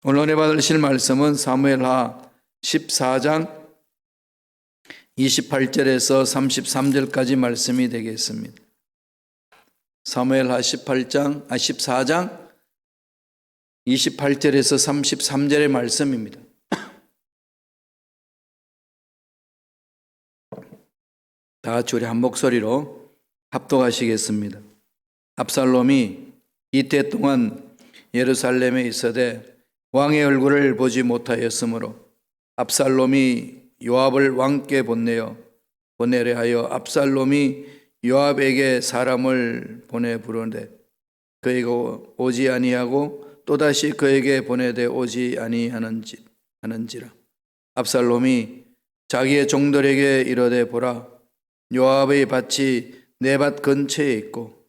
오늘 은혜 받으실 말씀은 사무엘하 14장 28절에서 33절까지 말씀이 되겠습니다. 사무엘하 14장 28절에서 33절의 말씀입니다. 다 같이 우리 한 목소리로 합독하시겠습니다. 압살롬이 이때 동안 예루살렘에 있어되 왕의 얼굴을 보지 못하였으므로 압살롬이 요압을 왕께 보내려 하여 압살롬이 요압에게 사람을 보내 부르되 그에게 오지 아니하고 또다시 그에게 보내되 오지 아니하는지라. 압살롬이 자기의 종들에게 이르되 보라, 요압의 밭이 내 밭 근처에 있고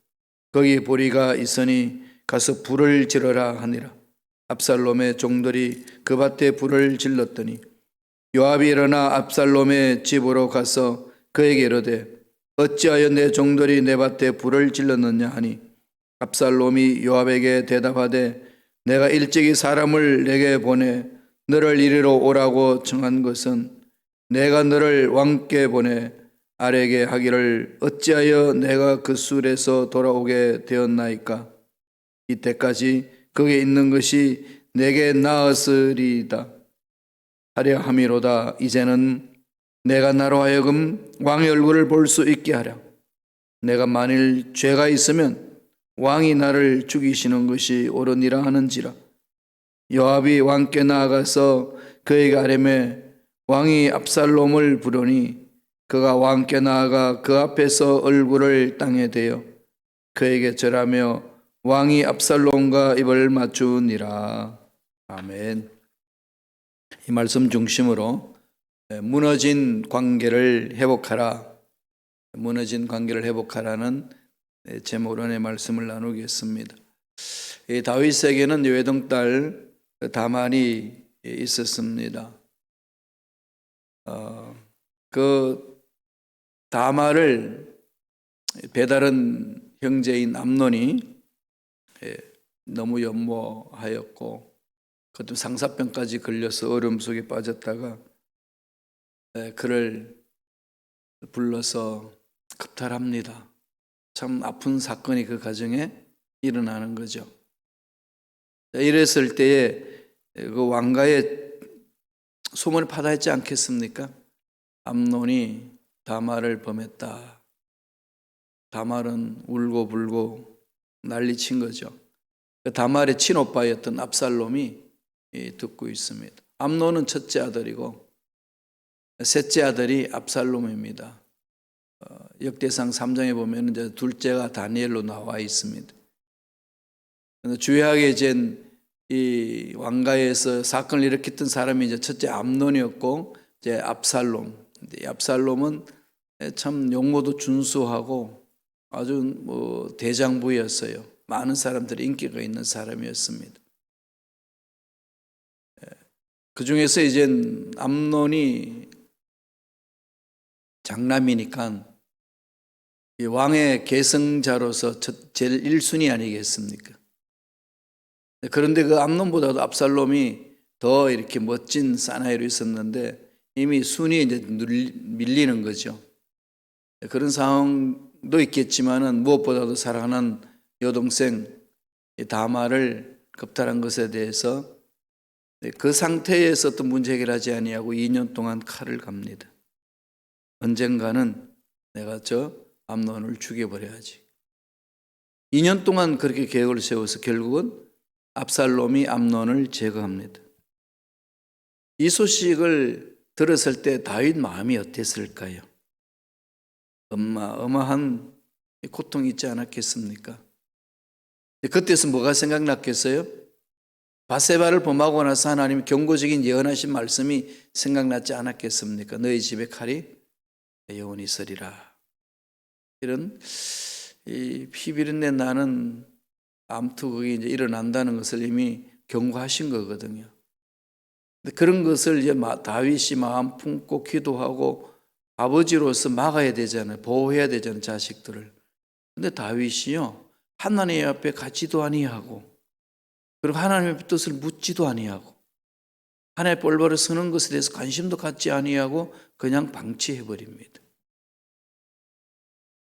거기 보리가 있으니 가서 불을 지르라 하니라. 압살롬의 종들이 그 밭에 불을 질렀더니 요압이 일어나 압살롬의 집으로 가서 그에게 이르되 어찌하여 내 종들이 내 밭에 불을 질렀느냐 하니 압살롬이 요압에게 대답하되 내가 일찍이 사람을 내게 보내 너를 이리로 오라고 청한 것은 내가 너를 왕께 보내 아래게 하기를 어찌하여 내가 그 술에서 돌아오게 되었나이까. 이때까지 거기에 있는 것이 내게 나았으리이다 하려 함이로다. 이제는 내가 나로 하여금 왕의 얼굴을 볼 수 있게 하라. 내가 만일 죄가 있으면 왕이 나를 죽이시는 것이 옳으니라 하는지라. 요압이 왕께 나아가서 그에게 아뢰매 왕이 압살롬을 부르니 그가 왕께 나아가 그 앞에서 얼굴을 땅에 대어 그에게 절하며 왕이 압살롬과 입을 맞추니라. 아멘. 이 말씀 중심으로 무너진 관계를 회복하라, 무너진 관계를 회복하라는 제목으로 의 말씀을 나누겠습니다. 이 다윗에게는 외동딸 다만이 있었습니다. 그 다말을 배다른 형제인 암논이 너무 연모하였고 그것도 상사병까지 걸려서 어려움 속에 빠졌다가 그를 불러서 겁탈합니다. 참 아픈 사건이 그 가정에 일어나는 거죠. 이랬을 때에 그 왕가의 소문을 파다했지 않겠습니까? 암논이 다말을 범했다. 다말은 울고 불고 난리친 거죠. 다말의 친오빠였던 압살롬이 듣고 있습니다. 암논은 첫째 아들이고 셋째 아들이 압살롬입니다. 역대상 3장에 보면 이제 둘째가 다니엘로 나와 있습니다. 주요하게 이 왕가에서 사건을 일으켰던 사람이 이제 첫째 암논이었고 이제 압살롬. 압살롬은 참 용모도 준수하고 아주 대장부였어요. 많은 사람들이 인기가 있는 사람이었습니다. 그 중에서 이제 암논이 장남이니까 이 왕의 계승자로서 제일 1순위 아니겠습니까? 그런데 그 암논보다도 압살롬이 더 이렇게 멋진 사나이로 있었는데 이미 순위에 이제 밀리는 거죠. 그런 상황도 있겠지만은 무엇보다도 사랑하는 여동생 다말을 겁탈한 것에 대해서 그 상태에서 또 문제 해결하지 아니하고 2년 동안 칼을 갑니다. 언젠가는 내가 저 암논을 죽여버려야지. 2년 동안 그렇게 계획을 세워서 결국은 압살롬이 암논을 제거합니다. 이 소식을 들었을 때 다윗 마음이 어땠을까요? 어마어마한 고통이 있지 않았겠습니까? 그때서 뭐가 생각났겠어요? 바세바를 범하고 나서 하나님의 경고적인 예언하신 말씀이 생각났지 않았겠습니까? 너희 집에 칼이 영원히 있으리라. 이런 피 비린내 나는 암투극이 이제 일어난다는 것을 이미 경고하신 거거든요. 그런 것을 이제 다윗이 마음 품고 기도하고 아버지로서 막아야 되잖아요. 보호해야 되잖아요, 자식들을. 근데 다윗이요, 하나님 앞에 가지도 아니하고 그리고 하나님의 뜻을 묻지도 아니하고 하나님의 올바로 서는 것에 대해서 관심도 갖지 아니하고 그냥 방치해 버립니다.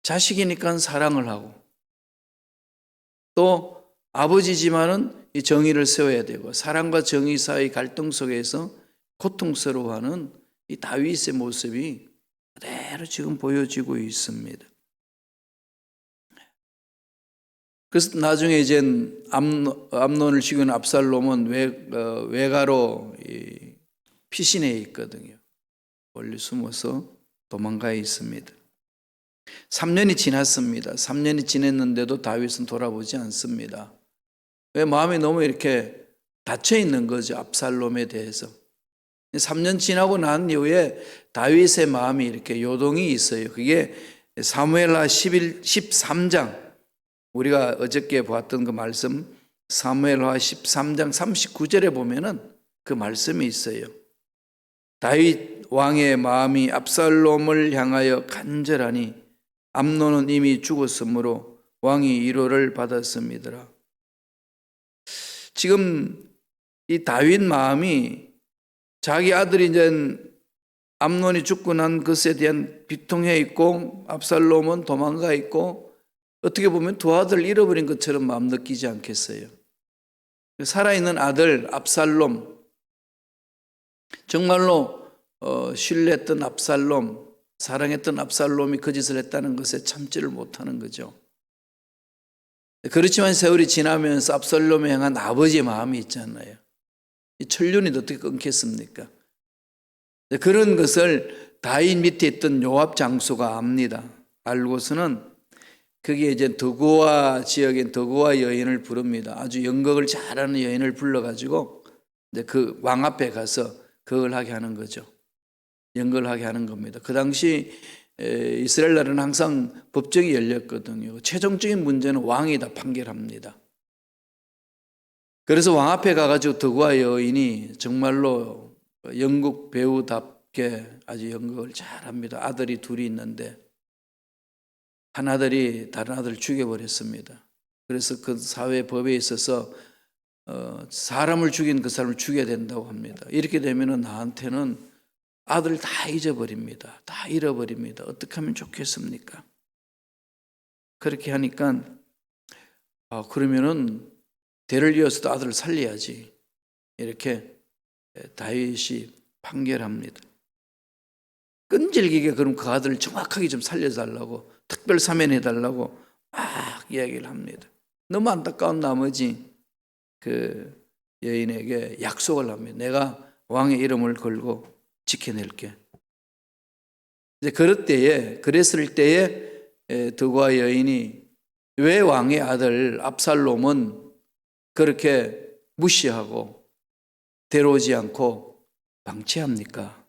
자식이니까 사랑을 하고 또 아버지지만은 이 정의를 세워야 되고 사랑과 정의 사이 갈등 속에서 고통스러워하는 이 다윗의 모습이 그대로 지금 보여지고 있습니다. 그래서 나중에 이제 암논을 죽인 압살롬은 외가로 피신해 있거든요. 멀리 숨어서 도망가 있습니다. 3년이 지났습니다. 3년이 지났는데도 다윗은 돌아보지 않습니다. 왜? 마음이 너무 이렇게 닫혀 있는 거죠. 압살롬에 대해서. 3년 지나고 난 이후에 다윗의 마음이 이렇게 요동이 있어요. 그게 사무엘하 13장, 우리가 어저께 보았던 그 말씀 사무엘하 13장 39절에 보면은 그 말씀이 있어요. 다윗 왕의 마음이 압살롬을 향하여 간절하니 암논은 이미 죽었으므로 왕이 위로를 받았습니다. 지금 이 다윗 마음이 자기 아들이 이제 암논이 죽고 난 것에 대한 비통해 있고 압살롬은 도망가 있고 어떻게 보면 두 아들을 잃어버린 것처럼 마음 느끼지 않겠어요? 살아있는 아들 압살롬, 정말로 신뢰했던 압살롬, 사랑했던 압살롬이 그 짓을 했다는 것에 참지를 못하는 거죠. 그렇지만 세월이 지나면서 압살롬에 향한 아버지의 마음이 있잖아요. 이 천륜이 어떻게 끊겠습니까? 그런 것을 다윗 밑에 있던 요압 장수가 압니다. 알고서는 거기에 이제 더고아 지역인 더고아 여인을 부릅니다. 아주 연극을 잘하는 여인을 불러가지고 이제 그 왕 앞에 가서 그걸 하게 하는 거죠. 연극을 하게 하는 겁니다. 그 당시 이스라엘 나라는 항상 법정이 열렸거든요. 최종적인 문제는 왕이 다 판결합니다. 그래서 왕 앞에 가가지고 더고아 여인이 정말로 연극 배우답게 아주 연극을 잘합니다. 아들이 둘이 있는데 한 아들이 다른 아들을 죽여버렸습니다. 그래서 그 사회 법에 있어서 사람을 죽인 그 사람을 죽여야 된다고 합니다. 이렇게 되면 나한테는 아들 다 잊어버립니다. 다 잃어버립니다. 어떻게 하면 좋겠습니까? 그렇게 하니까 그러면은 대를 이어서도 아들을 살려야지. 이렇게 다윗이 판결합니다. 끈질기게 그럼 그 아들을 정확하게 좀 살려달라고 특별 사면해달라고 막 이야기를 합니다. 너무 안타까운 나머지 그 여인에게 약속을 합니다. 내가 왕의 이름을 걸고 지켜낼게. 이제 그랬을 때에 더고아 여인이 왜 왕의 아들 압살롬은 그렇게 무시하고 데려오지 않고 방치합니까?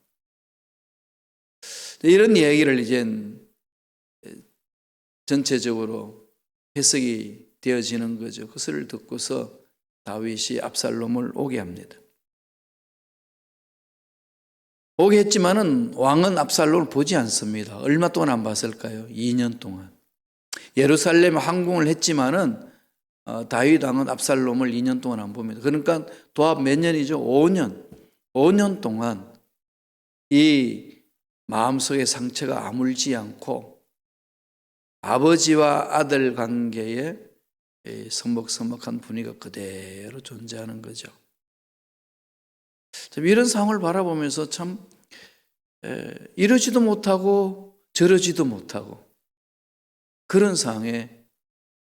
이런 얘기를 이제 전체적으로 해석이 되어지는 거죠. 그것을 듣고서 다윗이 압살롬을 오게 합니다. 오게 했지만은 왕은 압살롬을 보지 않습니다. 얼마 동안 안 봤을까요? 2년 동안. 예루살렘 항공을 했지만은 다윗 왕은 압살롬을 2년 동안 안 봅니다. 그러니까 도합 몇 년이죠? 5년. 5년 동안 이 마음속의 상처가 아물지 않고 아버지와 아들 관계에 서먹서먹한 분위기가 그대로 존재하는 거죠. 이런 상황을 바라보면서 참 이러지도 못하고 저러지도 못하고 그런 상황에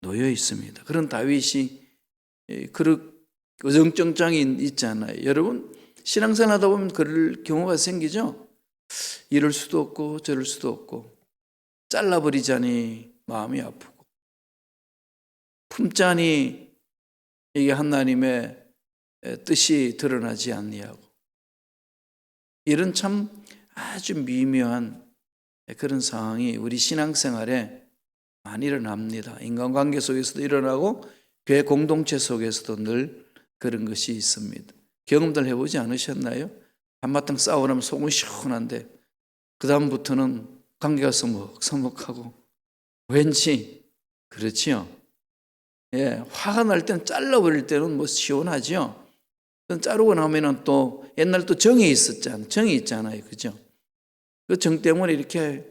놓여 있습니다. 그런 다윗이 그런 어정쩡장이 있잖아요. 여러분 신앙생활 하다 보면 그럴 경우가 생기죠. 이럴 수도 없고 저럴 수도 없고 잘라버리자니 마음이 아프고 품자니 이게 하나님의 뜻이 드러나지 않냐고 이런 참 아주 미묘한 그런 상황이 우리 신앙생활에 많이 일어납니다. 인간관계 속에서도 일어나고 교회 공동체 속에서도 늘 그런 것이 있습니다. 경험들 해보지 않으셨나요? 한바탕 싸우려면 속은 시원한데 그 다음부터는 관계가 서먹서먹하고 왠지 그렇지요. 예, 화가 날 때는 잘라버릴 때는 뭐 시원하죠. 자르고 나면은 또 옛날 또 정이 있었잖아요. 정이 있잖아요. 그죠? 그 정 때문에 이렇게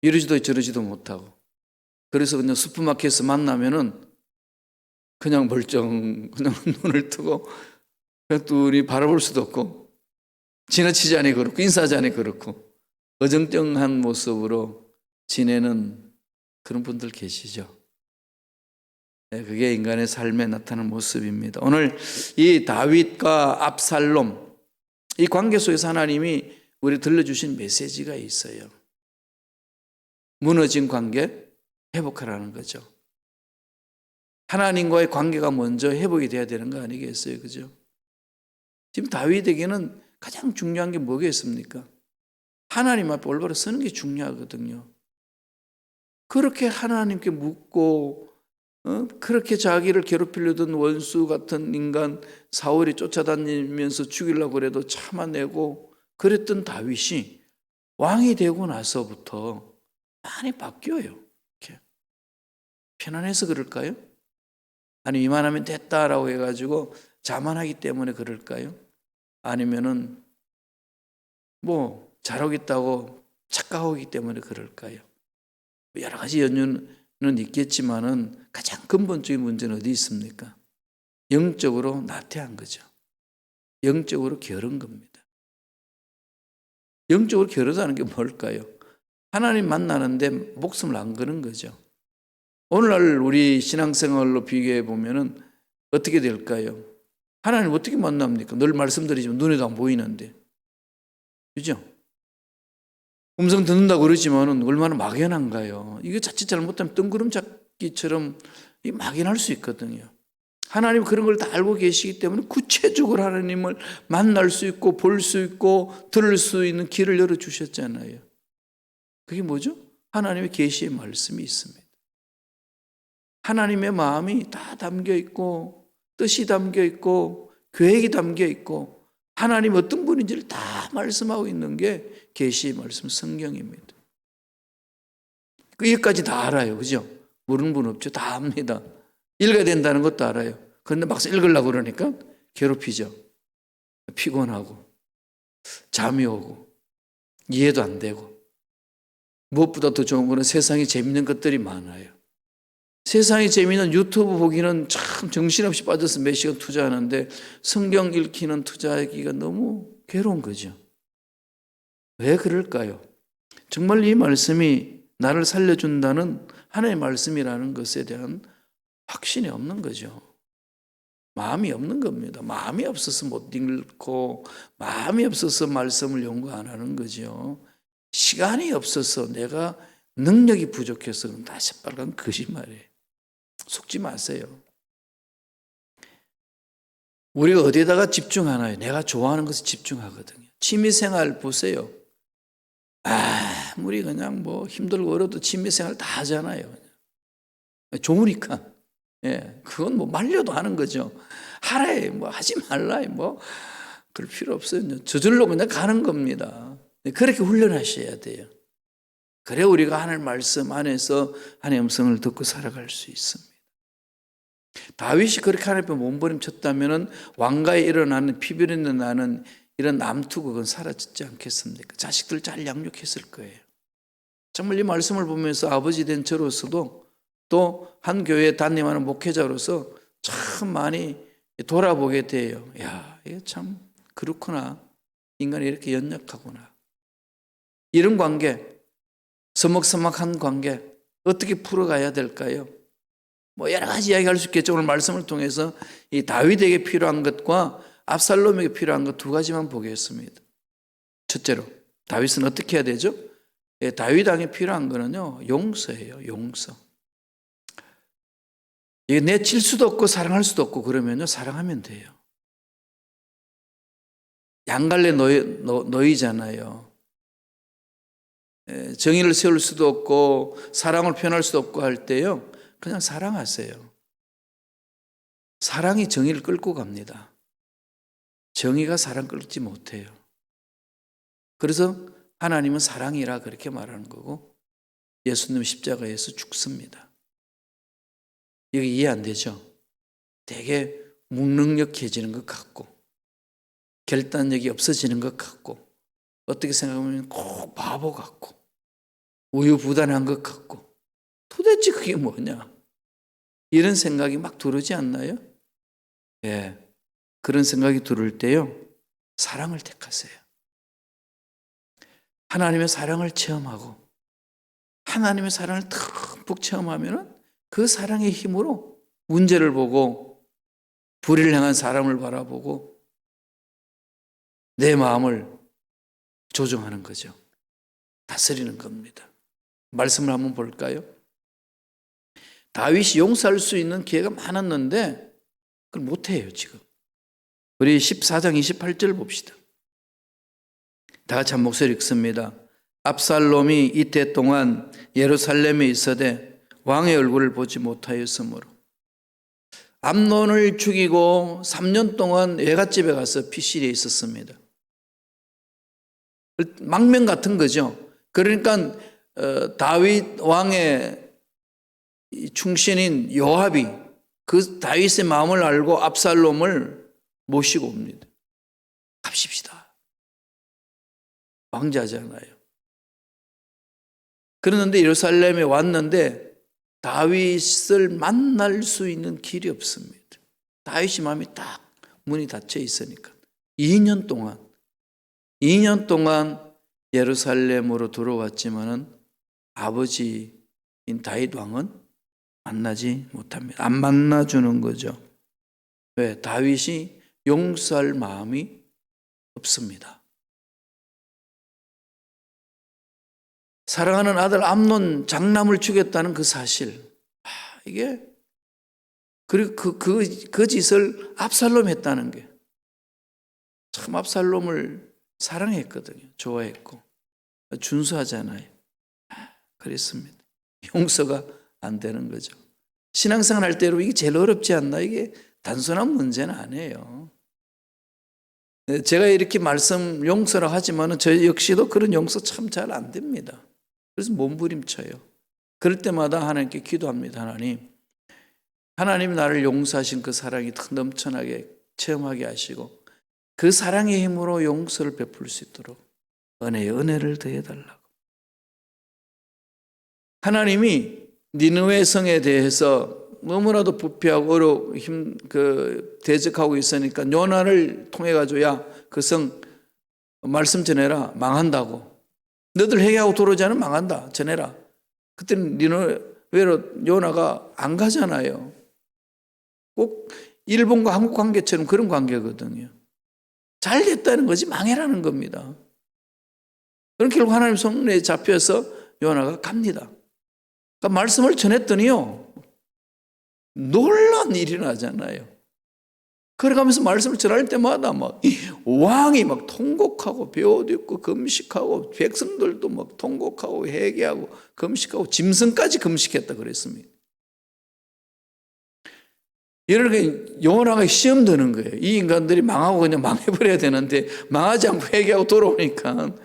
이러지도 저러지도 못하고. 그래서 그냥 슈퍼마켓에서 만나면은 그냥 멀쩡, 그냥 눈을 뜨고 그냥 둘이 바라볼 수도 없고 지나치자니 그렇고 인사하자니 그렇고 어정쩡한 모습으로 지내는 그런 분들 계시죠. 네, 그게 인간의 삶에 나타나는 모습입니다. 오늘 이 다윗과 압살롬 이 관계 속에서 하나님이 우리 들려주신 메시지가 있어요. 무너진 관계 회복하라는 거죠. 하나님과의 관계가 먼저 회복이 돼야 되는 거 아니겠어요? 그죠? 지금 다윗에게는 가장 중요한 게 뭐겠습니까? 하나님 앞에 올바로 서는 게 중요하거든요. 그렇게 하나님께 묻고 그렇게 자기를 괴롭히려던 원수 같은 인간 사울이 쫓아다니면서 죽이려고 그래도 참아내고 그랬던 다윗이 왕이 되고 나서부터 많이 바뀌어요. 이렇게. 편안해서 그럴까요? 아니 이만하면 됐다라고 해가지고 자만하기 때문에 그럴까요? 아니면은 뭐 잘하겠다고 착각하기 때문에 그럴까요? 여러 가지 연유는 있겠지만은 가장 근본적인 문제는 어디 있습니까? 영적으로 나태한 거죠. 영적으로 게으른 겁니다. 영적으로 게으르다는 게 뭘까요? 하나님 만나는데 목숨을 안 거는 거죠. 오늘날 우리 신앙생활로 비교해 보면은 어떻게 될까요? 하나님 어떻게 만납니까? 늘 말씀드리지만 눈에도 안 보이는데. 그죠? 음성 듣는다고 그러지만은 얼마나 막연한가요? 이게 자칫 잘못하면 뜬구름 잡기처럼 막연할 수 있거든요. 하나님 그런 걸 다 알고 계시기 때문에 구체적으로 하나님을 만날 수 있고 볼 수 있고 들을 수 있는 길을 열어주셨잖아요. 그게 뭐죠? 하나님의 계시의 말씀이 있습니다. 하나님의 마음이 다 담겨 있고 뜻이 담겨 있고 계획이 담겨 있고 하나님 어떤 분인지를 다 말씀하고 있는 게 계시의 말씀 성경입니다. 여기까지 다 알아요. 그죠? 모르는 분 없죠? 다 압니다. 읽어야 된다는 것도 알아요. 그런데 막상 읽으려고 그러니까 괴롭히죠. 피곤하고 잠이 오고 이해도 안 되고 무엇보다 더 좋은 거는 세상에 재밌는 것들이 많아요. 세상에 재미있는 유튜브 보기는 참 정신없이 빠져서 몇 시간 투자하는데 성경 읽기는 투자하기가 너무 괴로운 거죠. 왜 그럴까요? 정말 이 말씀이 나를 살려준다는 하나님의 말씀이라는 것에 대한 확신이 없는 거죠. 마음이 없는 겁니다. 마음이 없어서 못 읽고 마음이 없어서 말씀을 연구 안 하는 거죠. 시간이 없어서 내가 능력이 부족해서 다 새빨간 거짓말이에요. 속지 마세요. 우리가 어디에다가 집중하나요? 내가 좋아하는 것에 집중하거든요. 취미생활 보세요. 우리 그냥 뭐 힘들고 어려도 취미생활 다 하잖아요. 좋으니까. 예, 그건 뭐 말려도 하는 거죠. 하래, 뭐 하지 말라, 뭐 그럴 필요 없어요. 저절로 그냥 가는 겁니다. 그렇게 훈련하셔야 돼요. 그래 우리가 하나님 말씀 안에서 하나님의 음성을 듣고 살아갈 수 있습니다. 다윗이 그렇게 하나님 앞에 몸부림쳤다면 왕가에 일어나는 피비린내 나는 이런 남투 그건 사라지지 않겠습니까? 자식들 잘 양육했을 거예요. 정말 이 말씀을 보면서 아버지 된 저로서도 또 한 교회에 담임하는 목회자로서 참 많이 돌아보게 돼요. 야, 이게 참 그렇구나. 인간이 이렇게 연약하구나. 이런 관계, 서먹서먹한 관계 어떻게 풀어가야 될까요? 뭐 여러 가지 이야기할 수 있겠죠. 오늘 말씀을 통해서 이 다윗에게 필요한 것과 압살롬에게 필요한 것 두 가지만 보겠습니다. 첫째로 다윗은 어떻게 해야 되죠? 다윗 왕에 필요한 거는요 용서예요. 용서. 이게 내칠 수도 없고 사랑할 수도 없고 그러면요 사랑하면 돼요. 양갈래 너희잖아요. 정의를 세울 수도 없고 사랑을 표현할 수도 없고 할 때요 그냥 사랑하세요. 사랑이 정의를 끌고 갑니다. 정의가 사랑 끌지 못해요. 그래서 하나님은 사랑이라 그렇게 말하는 거고 예수님 십자가에서 죽습니다. 여기 이해 안 되죠? 되게 무능력해지는 것 같고 결단력이 없어지는 것 같고 어떻게 생각하면 꼭 바보 같고 우유부단한 것 같고 도대체 그게 뭐냐? 이런 생각이 막 들어오지 않나요? 예, 그런 생각이 들을 때요, 사랑을 택하세요. 하나님의 사랑을 체험하고 하나님의 사랑을 듬뿍 체험하면 그 사랑의 힘으로 문제를 보고 불의를 향한 사람을 바라보고 내 마음을 조정하는 거죠. 다스리는 겁니다. 말씀을 한번 볼까요? 다윗이 용서할 수 있는 기회가 많았는데 그걸 못해요 지금. 우리 14장 28절 봅시다. 다 같이 한 목소리 읽습니다. 압살롬이 이때 동안 예루살렘에 있어되 왕의 얼굴을 보지 못하였으므로 암논을 죽이고 3년 동안 외갓집에 가서 피실에 있었습니다. 망명 같은 거죠. 그러니까 다윗 왕의 충신인 요압이 그 다윗의 마음을 알고 압살롬을 모시고 옵니다. 갑시다. 왕자잖아요. 그러는데 예루살렘에 왔는데 다윗을 만날 수 있는 길이 없습니다. 다윗의 마음이 딱 문이 닫혀 있으니까 2년 동안 예루살렘으로 들어왔지만은 아버지인 다윗 왕은 만나지 못합니다. 안 만나주는 거죠. 왜? 다윗이 용서할 마음이 없습니다. 사랑하는 아들 암논 장남을 죽였다는 그 사실, 이게 그리고 그 짓을 압살롬이 했다는 게 참 압살롬을 사랑했거든요. 좋아했고 준수하잖아요. 그랬습니다. 용서가 안 되는 거죠. 신앙생활 할 때로 이게 제일 어렵지 않나? 이게 단순한 문제는 아니에요. 제가 이렇게 말씀 용서라 하지만 저 역시도 그런 용서 참 잘 안 됩니다. 그래서 몸부림쳐요. 그럴 때마다 하나님께 기도합니다. 하나님 나를 용서하신 그 사랑이 더 넘쳐나게 체험하게 하시고 그 사랑의 힘으로 용서를 베풀 수 있도록 은혜를 더해달라고. 하나님이 니느웨 성에 대해서 너무나도 부패하고 대적하고 있으니까 요나를 통해 가지고 야, 그 성 말씀 전해라. 망한다고. 너들 회개하고 돌아오지 않으면 망한다. 전해라. 그때는 니느웨로 요나가 안 가잖아요. 꼭 일본과 한국 관계처럼 그런 관계거든요. 잘 됐다는 거지 망해라는 겁니다. 그럼 결국 하나님 손에 잡혀서 요나가 갑니다. 그러니까 말씀을 전했더니요, 놀라운 일이 나잖아요. 그래가면서 말씀을 전할 때마다 막 왕이 막 통곡하고 벼도 있고 금식하고 백성들도 막 통곡하고 회개하고 금식하고 짐승까지 금식했다 그랬습니다. 이렇게 요나가 시험 드는 거예요. 이 인간들이 망하고 그냥 망해버려야 되는데 망하지 않고 회개하고 돌아오니까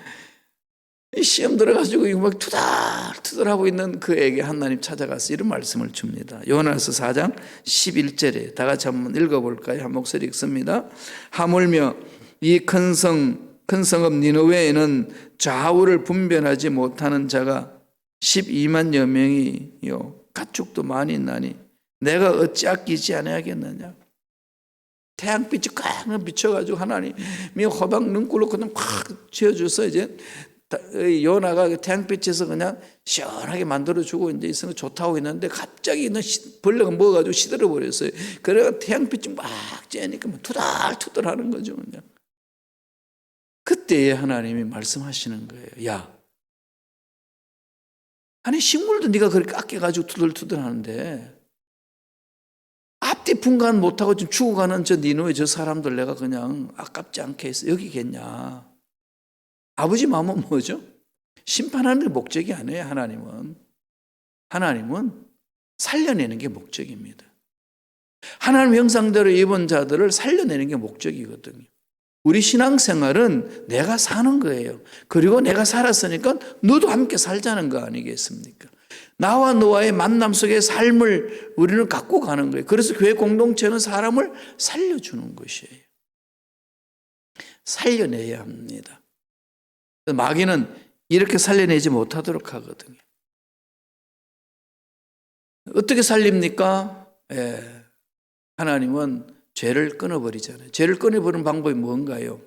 시험 들어가지고 막 투덜투덜하고 있는 그에게 하나님 찾아가서 이런 말씀을 줍니다. 요나서 4장 11절에 다 같이 한번 읽어볼까요? 한 목소리 읽습니다. 하물며 이 큰 성읍 니느웨에는 좌우를 분별하지 못하는 자가 12만여 명이요 가축도 많이 있나니 내가 어찌 아끼지 않아야겠느냐. 태양빛이 꽉 비춰가지고 하나님이 호박 눈굴로 그냥 팍 쥐어줘서 이제 요나가 태양빛에서 그냥 시원하게 만들어주고 이제 있으면 좋다고 했는데 갑자기 벌레가 먹어가지고 시들어 버렸어요. 그래가 태양빛이 막 쬐니까 투덜투덜 하는 거죠. 그냥. 그때에 하나님이 말씀하시는 거예요. 야, 아니 식물도 네가 그렇게 아껴가지고 투덜투덜 하는데 앞뒤 분간 못하고 좀 죽어가는 저 니느웨 저 사람들 내가 그냥 아깝지 않게 해서 여기겠냐. 아버지 마음은 뭐죠? 심판하는 게 목적이 아니에요. 하나님은 살려내는 게 목적입니다. 하나님 형상대로 입은 자들을 살려내는 게 목적이거든요. 우리 신앙생활은 내가 사는 거예요. 그리고 내가 살았으니까 너도 함께 살자는 거 아니겠습니까? 나와 너와의 만남 속의 삶을 우리는 갖고 가는 거예요. 그래서 교회 공동체는 사람을 살려주는 것이에요. 살려내야 합니다. 마귀는 이렇게 살려내지 못하도록 하거든요. 어떻게 살립니까? 하나님은 죄를 끊어버리잖아요. 죄를 끊어버리는 방법이 뭔가요?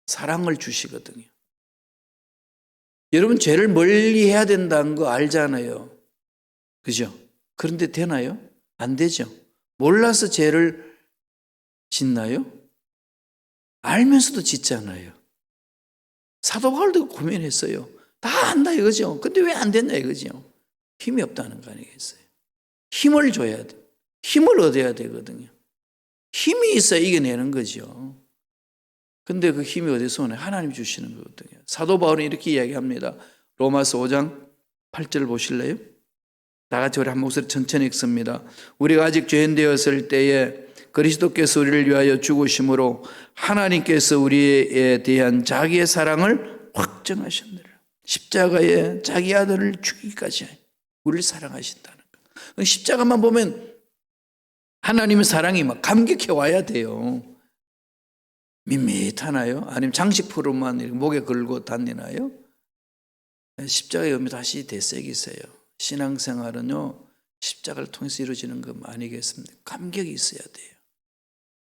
사랑을 주시거든요. 여러분, 죄를 멀리 해야 된다는 거 알잖아요. 그죠? 그런데 되나요? 안 되죠. 몰라서 죄를 짓나요? 알면서도 짓잖아요. 사도 바울도 고민했어요. 다 안다 이거죠. 근데 왜 안 됐냐 이거죠. 힘이 없다는 거 아니겠어요? 힘을 줘야 돼. 힘을 얻어야 되거든요. 힘이 있어야 이겨내는 거죠. 근데 그 힘이 어디서 오냐? 하나님 주시는 거거든요. 사도 바울은 이렇게 이야기합니다. 로마서 5장 8절 보실래요? 다 같이 우리 한 목소리 천천히 읽습니다. 우리가 아직 죄인 되었을 때에 그리스도께서 우리를 위하여 죽으심으로 하나님께서 우리에 대한 자기의 사랑을 확정하셨느라. 십자가에 자기 아들을 죽이기까지 우리를 사랑하신다는 거. 십자가만 보면 하나님의 사랑이 막 감격해 와야 돼요. 밋밋하나요? 아니면 장식품으로만 목에 걸고 다니나요? 십자가의 의미 다시 되새기세요. 신앙생활은요, 십자가를 통해서 이루어지는 것 아니겠습니까? 감격이 있어야 돼요.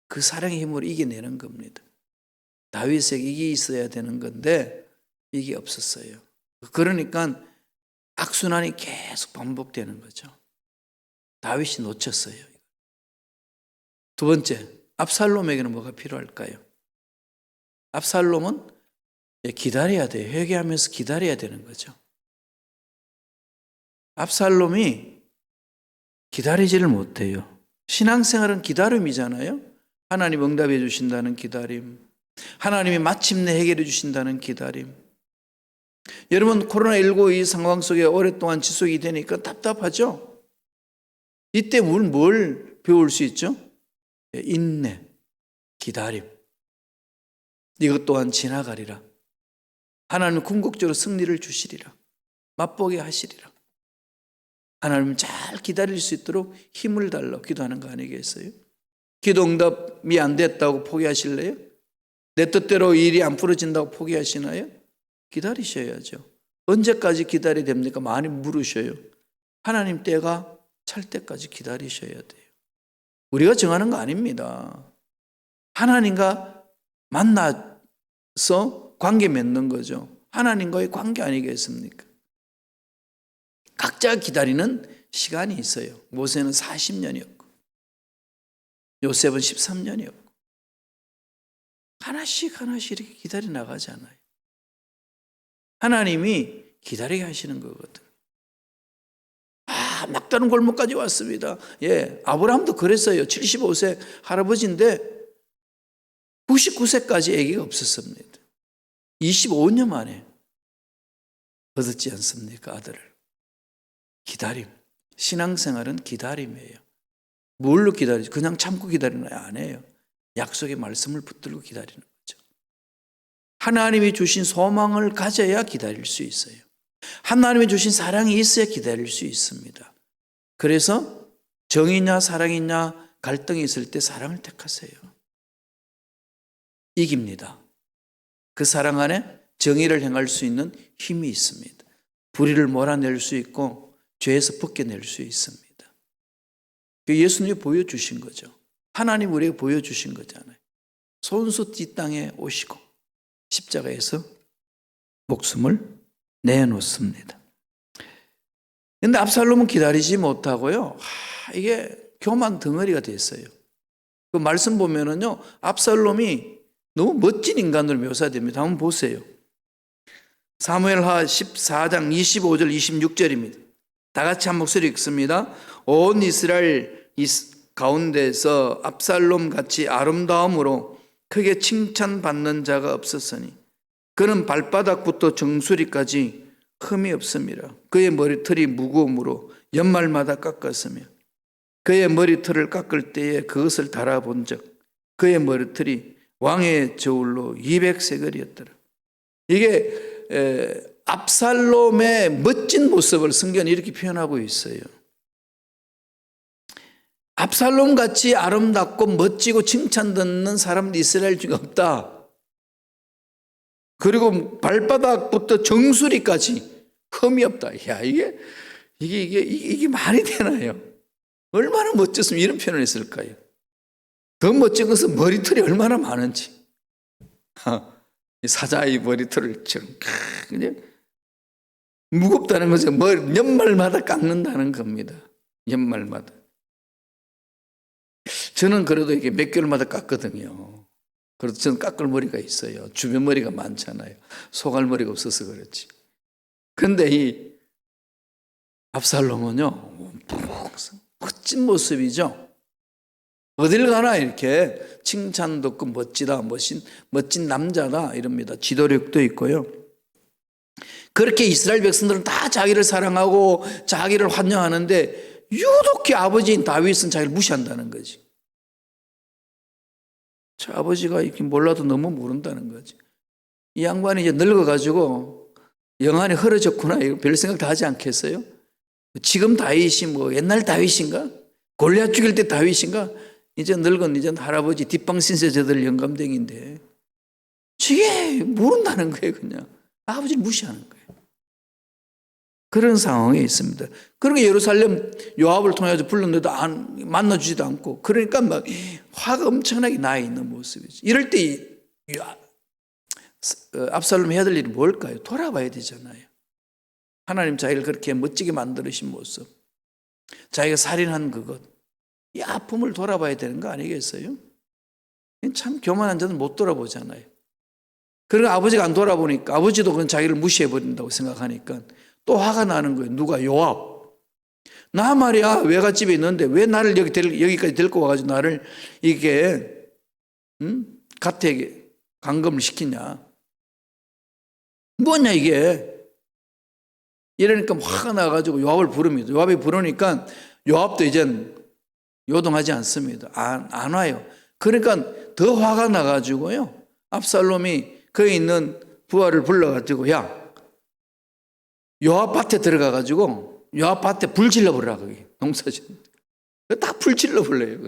그 사랑의 힘으로 이겨내는 겁니다. 다윗에게 이게 있어야 되는 건데 이게 없었어요. 그러니까 악순환이 계속 반복되는 거죠. 다윗이 놓쳤어요. 두 번째, 압살롬에게는 뭐가 필요할까요? 압살롬은 기다려야 돼요. 회개하면서 기다려야 되는 거죠. 압살롬이 기다리지를 못해요. 신앙생활은 기다림이잖아요. 하나님 응답해 주신다는 기다림, 하나님이 마침내 해결해 주신다는 기다림. 여러분, 코로나19 이 상황 속에 오랫동안 지속이 되니까 답답하죠? 이때 뭘 배울 수 있죠? 인내, 기다림. 이것 또한 지나가리라. 하나님 궁극적으로 승리를 주시리라. 맛보게 하시리라. 하나님 잘 기다릴 수 있도록 힘을 달라고 기도하는 거 아니겠어요? 기도 응답이 안 됐다고 포기하실래요? 내 뜻대로 일이 안 풀어진다고 포기하시나요? 기다리셔야죠. 언제까지 기다려야 됩니까? 많이 물으셔요. 하나님 때가 찰 때까지 기다리셔야 돼요. 우리가 정하는 거 아닙니다. 하나님과 만나서 관계 맺는 거죠. 하나님과의 관계 아니겠습니까? 각자 기다리는 시간이 있어요. 모세는 40년이었고 요셉은 13년이었고 하나씩 이렇게 기다려 나가잖아요. 하나님이 기다리게 하시는 거거든요. 막다른 골목까지 왔습니다. 아브라함도 그랬어요. 75세 할아버지인데 99세까지 아기가 없었습니다. 25년 만에 얻었지 않습니까? 아들을. 기다림. 신앙생활은 기다림이에요. 뭘로 기다리죠? 그냥 참고 기다리는 거 아니에요. 약속의 말씀을 붙들고 기다리는 거죠. 하나님이 주신 소망을 가져야 기다릴 수 있어요. 하나님이 주신 사랑이 있어야 기다릴 수 있습니다. 그래서 정이냐 사랑이냐 갈등이 있을 때 사랑을 택하세요. 이깁니다. 그 사랑 안에 정의를 행할 수 있는 힘이 있습니다. 불의를 몰아낼 수 있고 죄에서 벗겨낼 수 있습니다. 예수님이 보여주신 거죠. 하나님 우리에게 보여주신 거잖아요. 손수 이 땅에 오시고 십자가에서 목숨을 내놓습니다. 그런데 압살롬은 기다리지 못하고요. 이게 교만 덩어리가 됐어요. 그 말씀 보면은요, 압살롬이 너무 멋진 인간으로 묘사됩니다. 한번 보세요. 사무엘하 14장 25절 26절입니다. 다 같이 한 목소리 읽습니다. 온 이스라엘 가운데서 압살롬 같이 아름다움으로 크게 칭찬받는 자가 없었으니 그는 발바닥부터 정수리까지 흠이 없습니다. 그의 머리털이 무거움으로 연말마다 깎았으며 그의 머리털을 깎을 때에 그것을 달아본 적 그의 머리털이 왕의 저울로 200세겔이었더라. 이게 압살롬의 멋진 모습을 성경은 이렇게 표현하고 있어요. 압살롬 같이 아름답고 멋지고 칭찬 듣는 사람도 이스라엘 중에 없다. 그리고 발바닥부터 정수리까지 흠이 없다. 야, 이게 말이 되나요? 얼마나 멋졌으면 이런 표현을 했을까요? 더 멋진 것은 머리털이 얼마나 많은지. 사자의 머리털처럼 그냥 무겁다는 것은 연말마다 깎는다는 겁니다. 연말마다. 저는 그래도 이게 몇 개월마다 깎거든요. 그래도 저는 깎을 머리가 있어요. 주변 머리가 많잖아요. 소갈 머리가 없어서 그렇지. 그런데 이 압살롬은요, 멋진 모습이죠. 어딜 가나 이렇게 칭찬 듣고 멋지다, 멋진 남자다 이럽니다. 지도력도 있고요. 그렇게 이스라엘 백성들은 다 자기를 사랑하고 자기를 환영하는데 유독히 아버지인 다윗은 자기를 무시한다는 거지. 저 아버지가 이렇게 몰라도 너무 모른다는 거지. 이 양반이 이제 늙어가지고 영안이 흐려졌구나 이거 별 생각 다 하지 않겠어요? 지금 다윗이 뭐 옛날 다윗인가? 골리앗 죽일 때 다윗인가? 이제 늙은 이제 할아버지 뒷방 신세제들 영감댕인데 저게 모른다는 거예요. 그냥 아버지를 무시하는 거예요. 그런 상황에 있습니다. 그러니까 예루살렘 요압을 통해서 불렀는데도 만나주지도 않고 그러니까 막 화가 엄청나게 나 있는 모습이죠. 이럴 때 압살롬이 해야 될 일이 뭘까요? 돌아봐야 되잖아요. 하나님 자기를 그렇게 멋지게 만드신 모습, 자기가 살인한 그것, 이 아픔을 돌아봐야 되는 거 아니겠어요? 참 교만한 자는 못 돌아보잖아요. 그러니까 아버지가 안 돌아보니까 아버지도 그건 자기를 무시해버린다고 생각하니까 또 화가 나는 거예요. 누가? 요압. 나 말이야 외갓집에 있는데 왜 나를 여기까지 데리고 와가지고 나를 이게 가택에 감금을 시키냐. 뭐냐 이게. 이러니까 화가 나가지고 요압을 부릅니다. 요압이 부르니까 요압도 이젠 요동하지 않습니다. 안 와요. 그러니까 더 화가 나가지고요. 압살롬이 거기 있는 부하를 불러가지고 야 요압 밭에 들어가가지고 요압 밭에 불 질러버리라 거기 농사짓는데 딱 불 질러버려요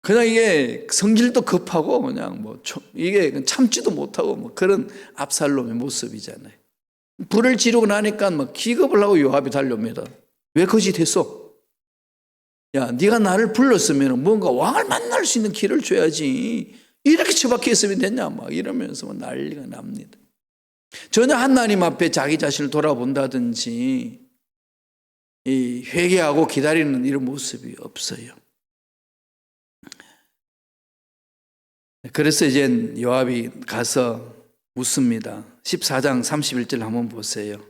그냥 이게 성질도 급하고 그냥 뭐 이게 참지도 못하고 뭐 그런 압살롬의 모습이잖아요. 불을 지르고 나니까 막 기겁을 하고 요압이 달려옵니다. 왜 거짓했어? 야, 네가 나를 불렀으면 뭔가 왕을 만날 수 있는 길을 줘야지. 이렇게 처박혀 있으면 됐냐? 막 이러면서 난리가 납니다. 전혀 하나님 앞에 자기 자신을 돌아본다든지 이 회개하고 기다리는 이런 모습이 없어요. 그래서 이제 요압이 가서 묻습니다. 14장 31절 한번 보세요.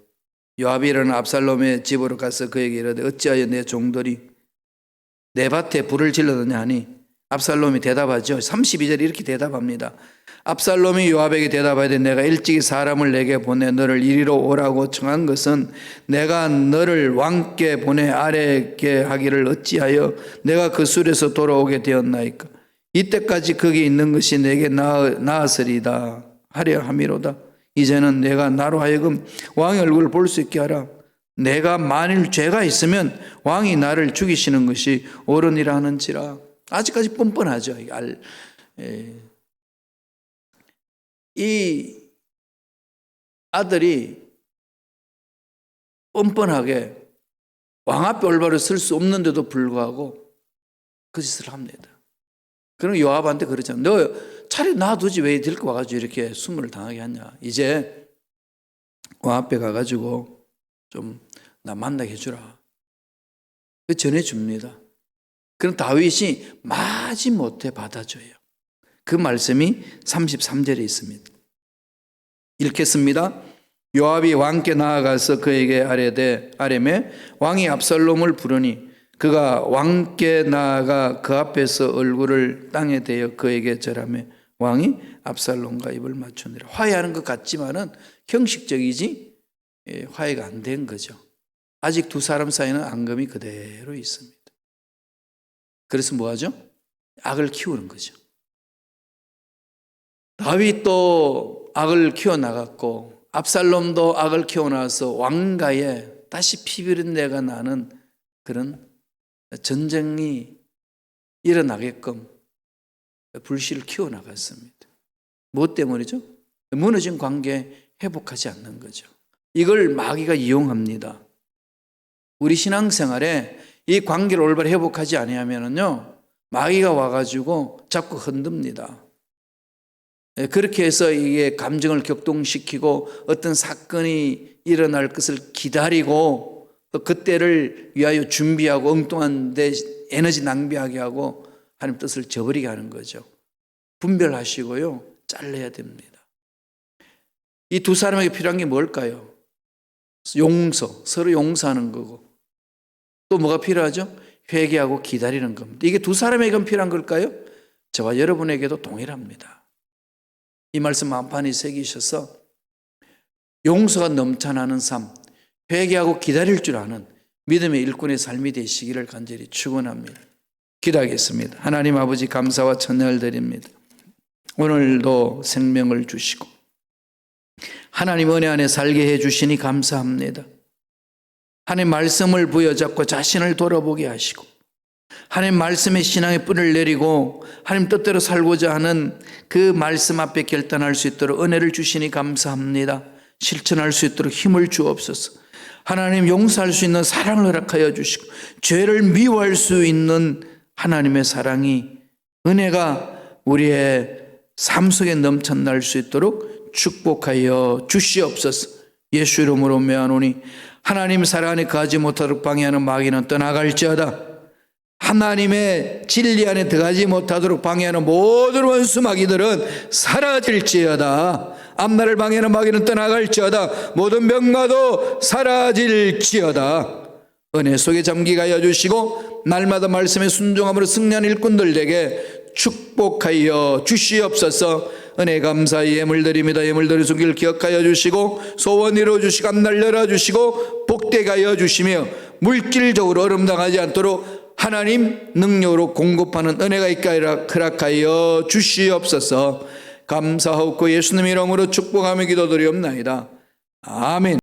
요압이 일어나 압살롬의 집으로 가서 그에게 이르되 어찌하여 내 종들이 내 밭에 불을 질렀느냐 하니 압살롬이 대답하죠. 32절에 이렇게 대답합니다. 압살롬이 요압에게 대답하되 내가 일찍이 사람을 내게 보내 너를 이리로 오라고 청한 것은 내가 너를 왕께 보내 아래게 하기를 어찌하여 내가 그 술에서 돌아오게 되었나이까. 이때까지 거기 있는 것이 내게 나았으리다 하려 함이로다. 이제는 내가 나로 하여금 왕의 얼굴을 볼 수 있게 하라. 내가 만일 죄가 있으면 왕이 나를 죽이시는 것이 옳으니라 하는지라. 아직까지 뻔뻔하죠. 이 아들이 뻔뻔하게 왕 앞에 올바로 설 수 없는데도 불구하고 그 짓을 합니다. 그럼 요압한테 그러잖아. 너 차라리 놔두지 왜 데리고 와가지고 이렇게 수모를 당하게 하냐. 이제 왕 앞에 가가지고 좀 나 만나게 해주라. 전해줍니다. 그럼 다윗이 마지못해 받아줘요. 그 말씀이 33절에 있습니다. 읽겠습니다. 요압이 왕께 나아가서 그에게 아뢰매 왕이 압살롬을 부르니 그가 왕께 나아가 그 앞에서 얼굴을 땅에 대어 그에게 절하며 왕이 압살롬과 입을 맞추니라. 화해하는 것 같지만은 형식적이지 화해가 안 된 거죠. 아직 두 사람 사이는 앙금이 그대로 있습니다. 그래서 뭐하죠? 악을 키우는 거죠. 다윗도 악을 키워나갔고 압살롬도 악을 키워나서 왕가에 다시 피비린내가 나는 그런 전쟁이 일어나게끔 불씨를 키워나갔습니다. 무엇 때문이죠? 무너진 관계 회복하지 않는 거죠. 이걸 마귀가 이용합니다. 우리 신앙생활에 이 관계를 올바로 회복하지 아니하면요, 마귀가 와가지고 자꾸 흔듭니다. 그렇게 해서 이게 감정을 격동시키고 어떤 사건이 일어날 것을 기다리고 그때를 위하여 준비하고 엉뚱한 데 에너지 낭비하게 하고 하나님 뜻을 저버리게 하는 거죠. 분별하시고요, 잘라야 됩니다. 이 두 사람에게 필요한 게 뭘까요? 용서, 서로 용서하는 거고 또 뭐가 필요하죠? 회개하고 기다리는 겁니다. 이게 두 사람에게만 필요한 걸까요? 저와 여러분에게도 동일합니다. 이 말씀 만판에 새기셔서 용서가 넘쳐나는 삶, 회개하고 기다릴 줄 아는 믿음의 일꾼의 삶이 되시기를 간절히 축원합니다. 기도하겠습니다. 하나님 아버지, 감사와 찬양을 드립니다. 오늘도 생명을 주시고 하나님 은혜 안에 살게 해주시니 감사합니다. 하나님 말씀을 부여잡고 자신을 돌아보게 하시고 하나님 말씀의 신앙의 뿌리를 내리고 하나님 뜻대로 살고자 하는 그 말씀 앞에 결단할 수 있도록 은혜를 주시니 감사합니다. 실천할 수 있도록 힘을 주옵소서. 하나님 용서할 수 있는 사랑을 허락하여 주시고 죄를 미워할 수 있는 하나님의 사랑이, 은혜가 우리의 삶 속에 넘쳐날 수 있도록 축복하여 주시옵소서. 예수 이름으로 명하노니 하나님 사랑 안에 거하지 못하도록 방해하는 마귀는 떠나갈지어다. 하나님의 진리 안에 들어가지 못하도록 방해하는 모든 원수 마귀들은 사라질지어다. 앞날을 방해하는 마귀는 떠나갈지어다. 모든 병마도 사라질지어다. 은혜 속에 잠기게 하여 주시고 날마다 말씀에 순종함으로 승리하는 일꾼들에게 축복하여 주시옵소서. 은혜 감사히 예물 드립니다. 예물 드린 손길 기억하여 주시고 소원 이루어 주시고 앞날 열어주시고 복되게 하여 주시며 물질적으로 어름당하지 않도록 하나님 능력으로 공급하는 은혜가 있게 허락하여 주시옵소서. 감사하옵고 예수님 이름으로 축복하며 기도드리옵나이다. 아멘.